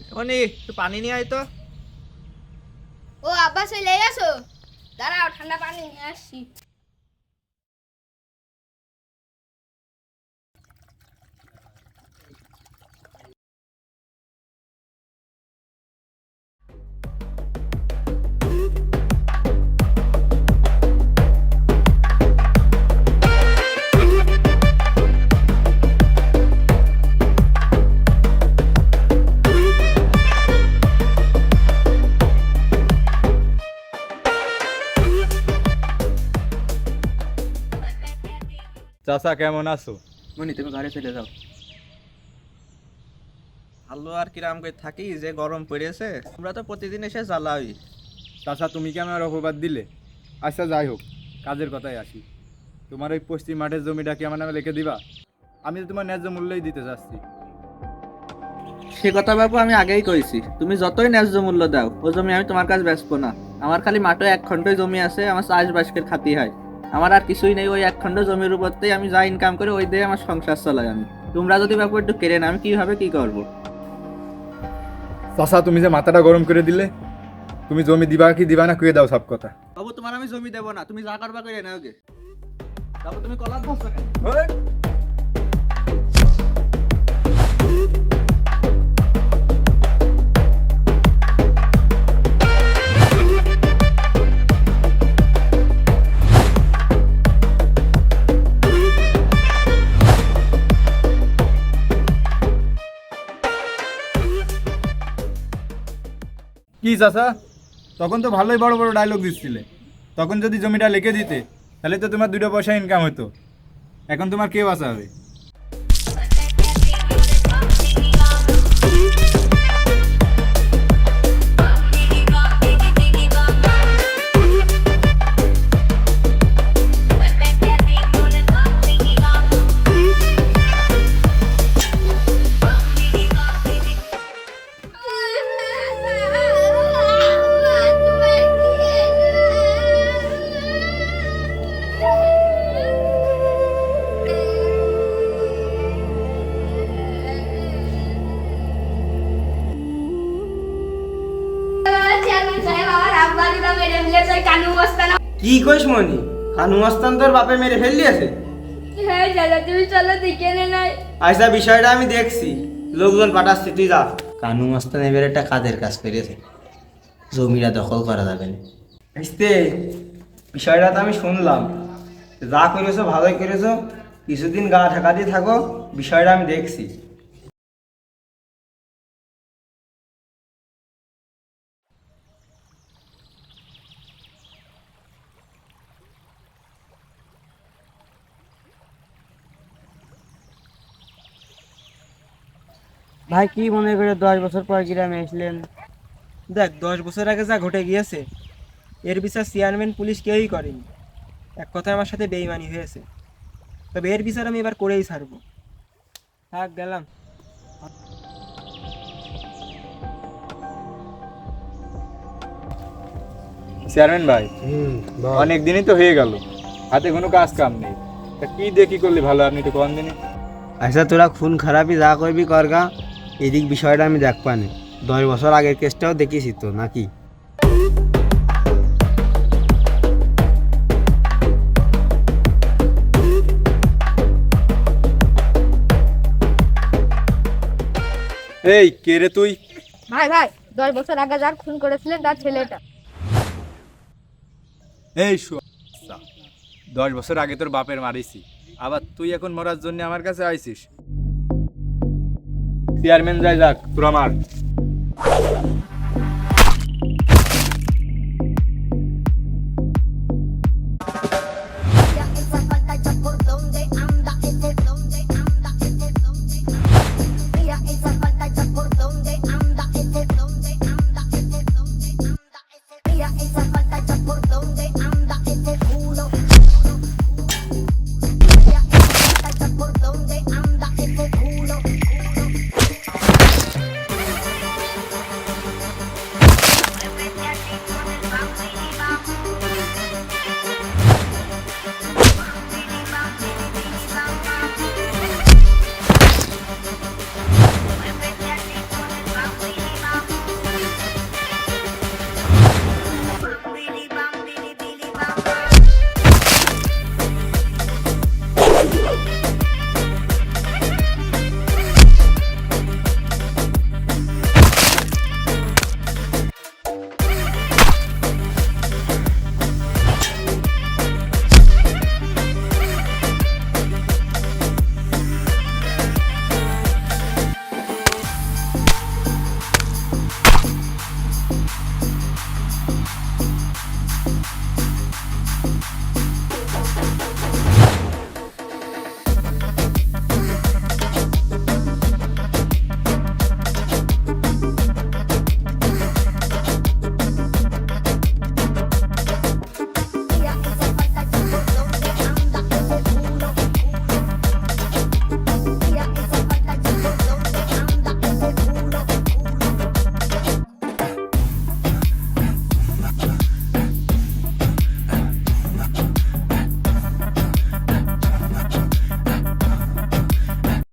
এখনই একটু পানি নিয়ে আয় তো। ও আব্বা চলে গেছো? দাঁড়াও ঠান্ডা পানি নিয়ে আসছি। চাচা কেমন আছো? মনি তুমি ঘরে চলে যাও। ভালো আর কিরাম করে থাকি, যে গরম পড়েছে। আমরা তো প্রতিদিন এসে জ্বালাই। চাচা তুমি কি আমার অপবাদ দিলে? আচ্ছা যাই হোক, কাজের কথায় আসি। তোমার ওই পশ্চিম মাঠের জমিটা কি আমার নামে লিখে দিবা? আমি তো তোমার ন্যায্য মূল্যই দিতে চাচ্ছি। সে কথা বাবু আমি আগেই কইছি, তুমি যতই ন্যায্য মূল্য দাও ও জমি আমি তোমার কাছে বেচবো না। আমার খালি মাঠে 1 খণ্ডই জমি আছে, আমার চাষবাসের খাতি হয়। আমার আর কিছুই নেই, ওই 1 খণ্ড জমির উপরতেই আমি যা ইনকাম করি ওই দিয়ে আমার সংসার চালাই আমি। তোমরা যদি বাবু একটু কেড়ে না, আমি কিভাবে কি করবো? চাচা তুমি যে মাথাটা গরম করে দিলে, তুমি জমি দিবা কি দিবা না কুয়ে দাও সব কথা। বাবু তোমার আমি জমি দেবো না, তুমি যা করবা করে নাও গে। বাবু তুমি কলার ধরছো কেন? কি চাচা, তখন তো ভালোই বড় বড় ডায়লগ দিচ্ছিলে। তখন যদি জমিটা লিখে দিতে তাহলে তো তোমার 2 পয়সা ইনকাম হতো। এখন তোমার কে বাঁচাবে? কি কইস মনি? কানু মস্তান তোর বাপে মেরে ফেললি আছে? হ্যাঁ দাদা তুমি চলো দেখে নে নাই। আচ্ছা বিষয়টা আমি দেখছি, লোকজন পাঠাচ্ছি, তুই যা। কানু মস্তান এবার একটা কাজের কাজ করেছে, জমিটা দখল করা যাবে না। বুঝতে বিষয়টা তো আমি শুনলাম, যা করেছো ভালোই করেছো, কিছুদিন গা ঢাকা দিয়ে থাকো, বিষয়টা আমি দেখছি। ভাই কি মনে করে 10 বছর পর গ্রামে আসলেন? দেখ 10 বছর আগে যা ঘটে গিয়েছে এর বিচার চেয়ারম্যান পুলিশ কেউই করেনি। এক কথায় আমার সাথে বেইমানি হয়েছে, তবে এর বিচার আমি এবার করেই ছাড়বো। থাক গেলাম। চেয়ারম্যান ভাই, অনেক দিনই তো হয়ে গেল, হাতে কোনো কাজ কাম নেই। তা কি দিয়ে কি করলে ভালো, আপনি একটু কম দিনই। আচ্ছা তোরা খুন খারাপই যা করবি করগা, এদিক বিষয়টা আমি দেখ পানি। 10 বছর আগের কেসটাও দেখেছি তো নাকি? এই কে রে তুই? ভাই ভাই 10 বছর আগে যার খুন করেছিলেন তার ছেলেটা। এই 10 বছর আগে তোর বাপের মারিছি, আবার তুই এখন মরার জন্য আমার কাছে আইছিস? চেয়ারম্যান যাই যাক, তোরা মার।